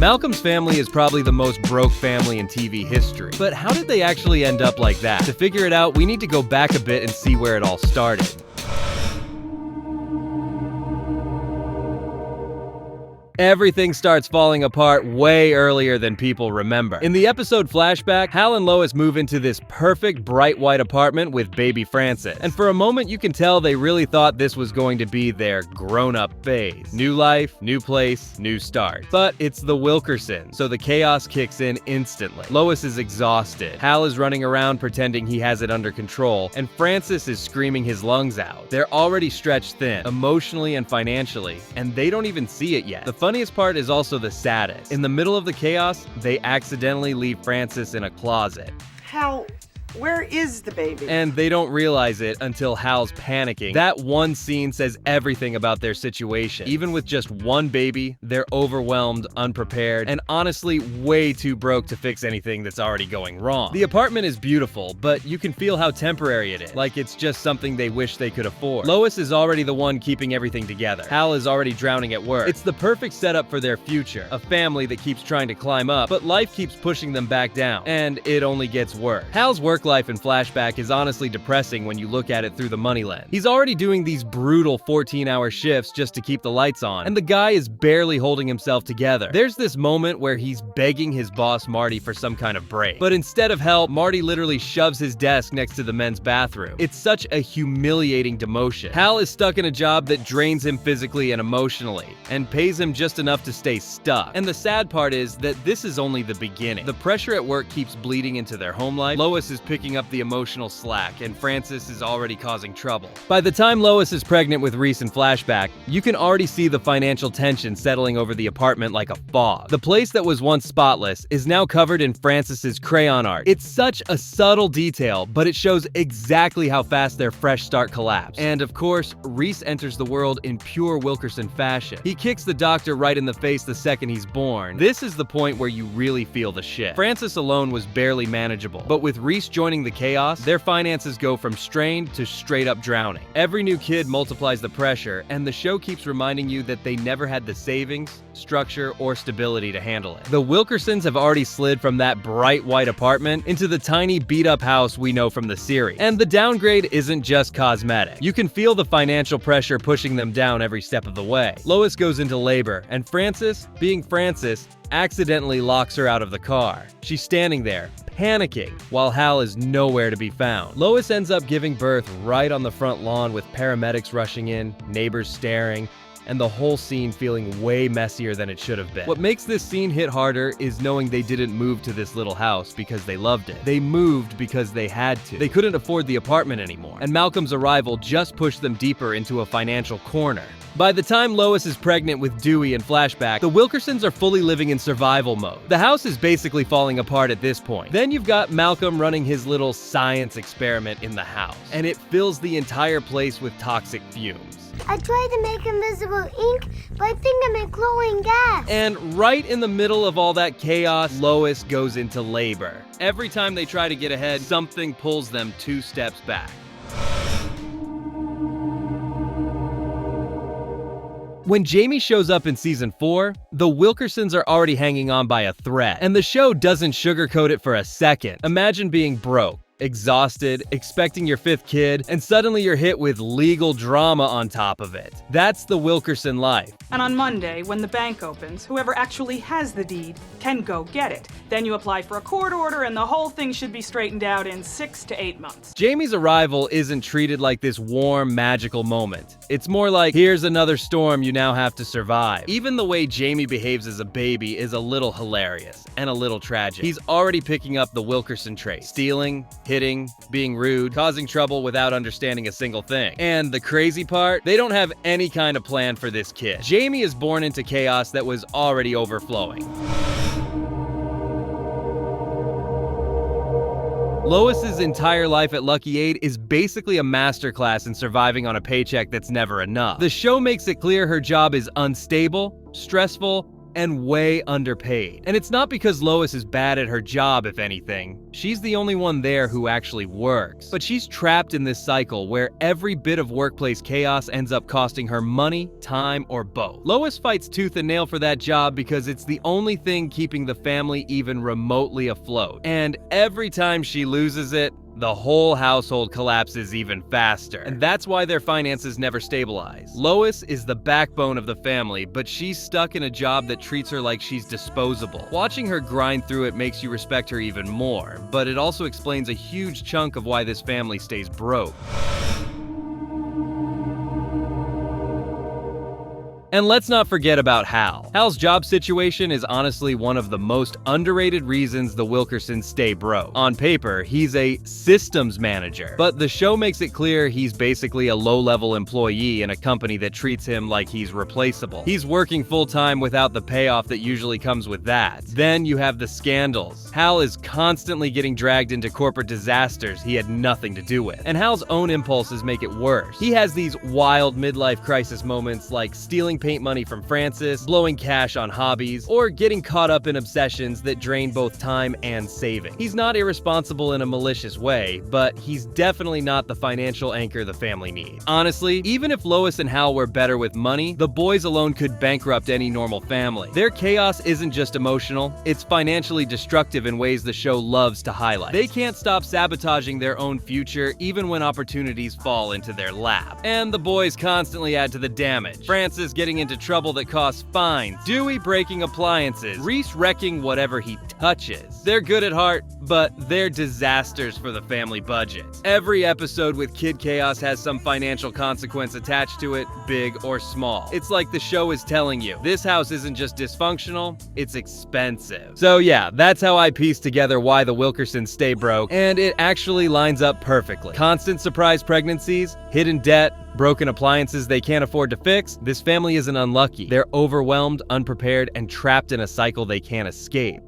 Malcolm's family is probably the most broke family in TV history. But how did they actually end up like that? To figure it out, we need to go back a bit and see where it all started. Everything starts falling apart way earlier than people remember. In the episode Flashback, Hal and Lois move into this perfect bright white apartment with baby Francis. And for a moment you can tell they really thought this was going to be their grown-up phase. New life, new place, new start. But it's the Wilkersons, so the chaos kicks in instantly. Lois is exhausted. Hal is running around pretending he has it under control, and Francis is screaming his lungs out. They're already stretched thin, emotionally and financially, and they don't even see it yet. The funniest part is also the saddest. In the middle of the chaos, they accidentally leave Francis in a closet. Hal, where is the baby? And they don't realize it until Hal's panicking. That one scene says everything about their situation. Even with just one baby, they're overwhelmed, unprepared, and honestly way too broke to fix anything that's already going wrong. The apartment is beautiful, but you can feel how temporary it is, like it's just something they wish they could afford. Lois is already the one keeping everything together. Hal is already drowning at work. It's the perfect setup for their future, a family that keeps trying to climb up, but life keeps pushing them back down, and it only gets worse. Hal's work life in Flashback is honestly depressing when you look at it through the money lens. He's already doing these brutal 14-hour shifts just to keep the lights on, and the guy is barely holding himself together. There's this moment where he's begging his boss Marty for some kind of break, but instead of help, Marty literally shoves his desk next to the men's bathroom. It's such a humiliating demotion. Hal is stuck in a job that drains him physically and emotionally, and pays him just enough to stay stuck. And the sad part is that this is only the beginning. The pressure at work keeps bleeding into their home life. Lois is picking up the emotional slack, and Francis is already causing trouble. By the time Lois is pregnant with Reese in Flashback, you can already see the financial tension settling over the apartment like a fog. The place that was once spotless is now covered in Francis's crayon art. It's such a subtle detail, but it shows exactly how fast their fresh start collapsed. And of course, Reese enters the world in pure Wilkerson fashion. He kicks the doctor right in the face the second he's born. This is the point where you really feel the shit. Francis alone was barely manageable, but with Reese joining the chaos, their finances go from strained to straight up drowning. Every new kid multiplies the pressure, and the show keeps reminding you that they never had the savings, structure, or stability to handle it. The Wilkersons have already slid from that bright white apartment into the tiny beat-up house we know from the series. And the downgrade isn't just cosmetic. You can feel the financial pressure pushing them down every step of the way. Lois goes into labor, and Francis, being Francis, accidentally locks her out of the car. She's standing there, panicking, while Hal is nowhere to be found. Lois ends up giving birth right on the front lawn with paramedics rushing in, neighbors staring, and the whole scene feeling way messier than it should have been. What makes this scene hit harder is knowing they didn't move to this little house because they loved it. They moved because they had to. They couldn't afford the apartment anymore, and Malcolm's arrival just pushed them deeper into a financial corner. By the time Lois is pregnant with Dewey in Flashback, the Wilkersons are fully living in survival mode. The house is basically falling apart at this point. Then you've got Malcolm running his little science experiment in the house, and it fills the entire place with toxic fumes. I tried to make invisible ink, but I think I made glowing gas. And right in the middle of all that chaos, Lois goes into labor. Every time they try to get ahead, something pulls them 2 steps back. When Jamie shows up in season 4, the Wilkersons are already hanging on by a thread, and the show doesn't sugarcoat it for a second. Imagine being broke, exhausted, expecting your 5th kid, and suddenly you're hit with legal drama on top of it. That's the Wilkerson life. And on Monday, when the bank opens, whoever actually has the deed can go get it. Then you apply for a court order and the whole thing should be straightened out in 6 to 8 months. Jamie's arrival isn't treated like this warm, magical moment. It's more like, here's another storm you now have to survive. Even the way Jamie behaves as a baby is a little hilarious and a little tragic. He's already picking up the Wilkerson trait: stealing, hitting, being rude, causing trouble without understanding a single thing. And the crazy part, they don't have any kind of plan for this kid. Jamie is born into chaos that was already overflowing. Lois's entire life at Lucky 8 is basically a masterclass in surviving on a paycheck that's never enough. The show makes it clear her job is unstable, stressful, and way underpaid. And it's not because Lois is bad at her job, if anything. She's the only one there who actually works. But she's trapped in this cycle where every bit of workplace chaos ends up costing her money, time, or both. Lois fights tooth and nail for that job because it's the only thing keeping the family even remotely afloat. And every time she loses it, the whole household collapses even faster. And that's why their finances never stabilize. Lois is the backbone of the family, but she's stuck in a job that treats her like she's disposable. Watching her grind through it makes you respect her even more, but it also explains a huge chunk of why this family stays broke. And let's not forget about Hal. Hal's job situation is honestly one of the most underrated reasons the Wilkersons stay broke. On paper, he's a systems manager, but the show makes it clear he's basically a low-level employee in a company that treats him like he's replaceable. He's working full-time without the payoff that usually comes with that. Then you have the scandals. Hal is constantly getting dragged into corporate disasters he had nothing to do with. And Hal's own impulses make it worse. He has these wild midlife crisis moments like stealing paint money from Francis, blowing cash on hobbies, or getting caught up in obsessions that drain both time and saving. He's not irresponsible in a malicious way, but he's definitely not the financial anchor the family needs. Honestly, even if Lois and Hal were better with money, the boys alone could bankrupt any normal family. Their chaos isn't just emotional, it's financially destructive in ways the show loves to highlight. They can't stop sabotaging their own future even when opportunities fall into their lap. And the boys constantly add to the damage. Francis getting into trouble that costs fines, Dewey breaking appliances, Reese wrecking whatever he touches. They're good at heart, but they're disasters for the family budget. Every episode with kid chaos has some financial consequence attached to it, big or small. It's like the show is telling you, this house isn't just dysfunctional, it's expensive. So yeah, that's how I pieced together why the Wilkersons stay broke, and it actually lines up perfectly. Constant surprise pregnancies, hidden debt, broken appliances they can't afford to fix. This family isn't unlucky. They're overwhelmed, unprepared, and trapped in a cycle they can't escape.